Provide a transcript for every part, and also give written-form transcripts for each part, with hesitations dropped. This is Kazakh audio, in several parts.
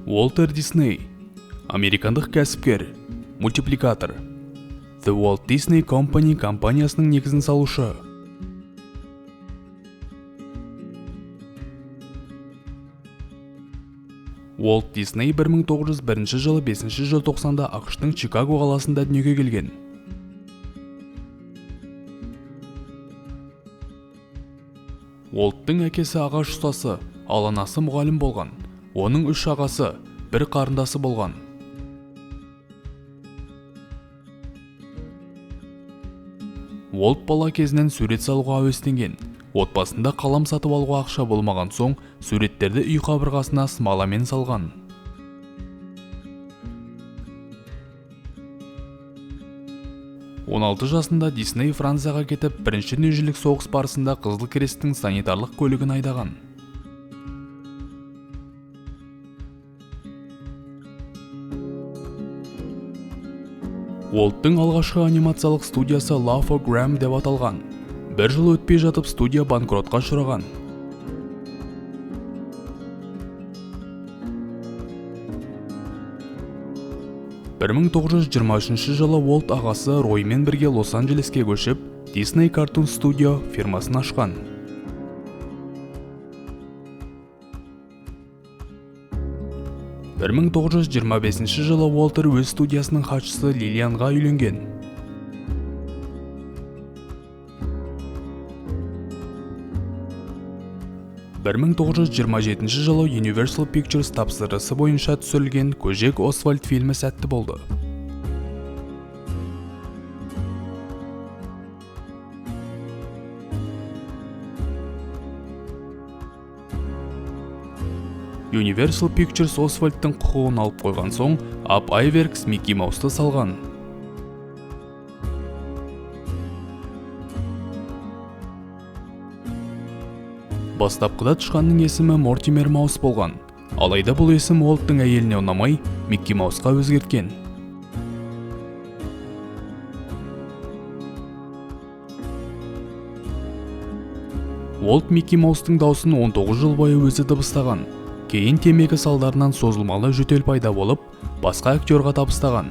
Уолтер Дисней, американдық кәсіпкер, мультипликатор. The Walt Disney Company компаниясының негізін салушы. Уолт Дисней 1901 жылы 5 желтоқсанда ақш-тың Чикаго қаласында дүниеге келген. Уолттың әкесі ағаш ұстасы, ал анасы мұғалім болған. Оның 3 ағасы, 1 қарындасы болған. Уолт бала кезінен сурет салуға әуестенген. Отбасында қалам сатып алуға ақша болмаған соң, суреттерді үй қабырғасына смаламен салған. Он 16 жасында Дисней Францияға кетіп, Бірінші дүниежүзілік соғыс барысында Қызыл Кресттің санитарлық көлігін айдаған. Уолттың алғашқы анимациялық студиясы Laugh Gram деп аталған. 1 жыл өтпей жатып студия банкротқа ұшыраған. Мың 1923 жылы Уолт ағасы Роймен бірге Лос-Анджелеске көшіп, Disney Cartoon Studio фирмасын ашқан. Мың 1925 жылы Уолтер өз студиясының хатшысы Лилианға үйленген. Мың 1927 жылы Universal Pictures тапсырысы бойынша түсірілген Көжек Освальд фильмі сәтті болды. Universal Pictures Освальдтың құқығын алып қойған соң, Up Iwerks Микки Маусты салған. Бастапқыда тышқанның есімі Мортимер Маус болған. Алайда бұл есім Уолттың әйеліне ұнамай, Микки Маусқа өзгерткен. Уолт Микки Маустың даусын 19 жыл бойы өзі дыбыстаған. Кейін темекі салдарынан созылмалы жөтел пайда болып, басқа актерға табыстаған.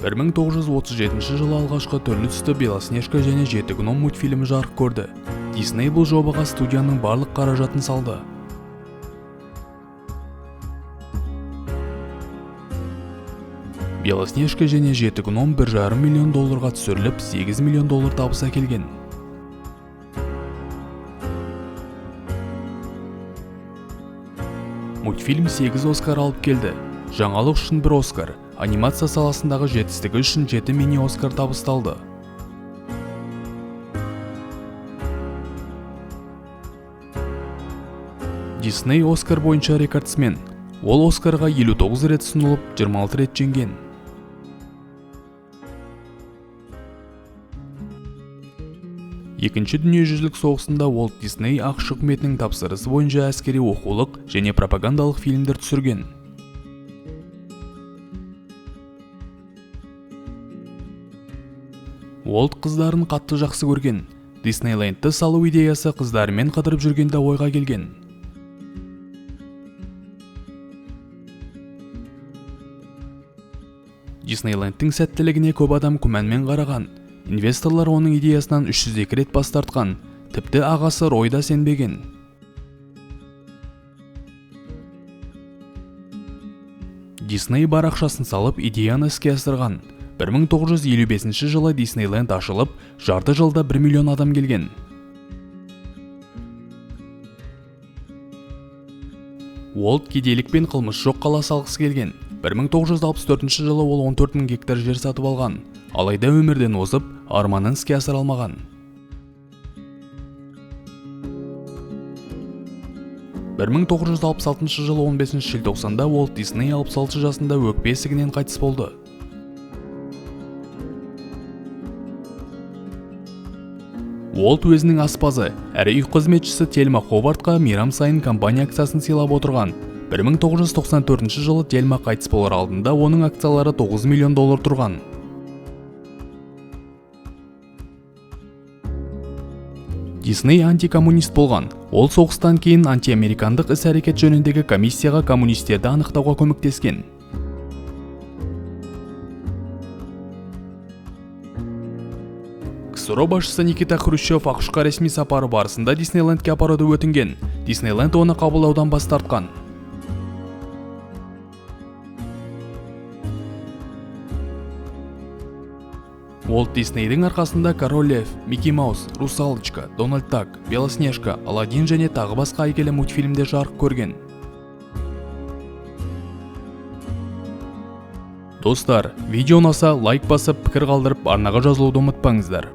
Мың 1937 жылы алғашқы түрлі түсті Белоснежка және Жеті гном мультфильмі жарық көрді. Дисней бұл жобаға студияның барлық қаражатын салды. Белоснежка және Жеті гном $1,5 миллион түсіріліп, $8 миллион табыс әкелген. Мультфильм 8 Оскар алып келді. Жаңалық үшін 1 Оскар, анимация саласындағы жетістігі үшін 7 мини-Оскар табысталды. Дисней Оскар бойынша рекордсмен. Ол Оскарға 59 рет ұсынылып, 26 рет жеңген. Екінші дүниежүзілік соғысында Уолт Дисней ақш үкіметінің тапсырысы бойынша әскери оқулық және пропагандалық фильмдер түсірген. Уолт қыздарын қатты жақсы көрген. Диснейлендті салу идеясы қыздарымен қыдырып жүргенде ойға келген. Диснейлендтің сәттілігіне көп адам күмәнмен қараған. Инвесторлар оның идеясынан 302 рет бас тартқан. Тіпті ағасы Рой да сенбеген. Дисней бар ақшасын салып идеяны іске асырған. 1955 жылы Диснейленд ашылып, жарты жылда 1 миллион адам келген. Уолт кедейлік пен қылмыс жоқ қала салғысы келген. 1964 жылы ол 14 000 гектар жер сатып алған. Алайда өмірден озып, арманын іске асыра алмаған. 1966 жылы 15 желтоқсанда Уолт Дисней 66 жасында өкпе ісігінен қайтыс болды. Уолт өзінің аспазы, әрі үй қызметшісі Тельма Ховардқа мейрам сайын компания акциясын сыйлап отырған. 1994 жылы Тельма қайтыс болар алдында оның акциялары $9 миллион тұрған. Дисней антикоммунист болған. Ол соғыстан кейін антиамерикандық іс-әрекет жөніндегі комиссияға коммунистерді анықтауға көмектескен. КСРО басшысы Никита Хрущев ақш-қа ресми сапары барысында Диснейлендке апаруды өтінген. Диснейленд оны қабылдаудан бас тартқан. Уолт Диснейдің арқасында Король Лев, Микки Маус, Русалочка, Дональд Дак, Белоснежка, Аладдин және тағы басқа әйгілі мультфильмде жарық көрген. Достар, видео ұнаса лайк басып, пікір қалдырып, арнаға жазылуды ұмытпаңыздар.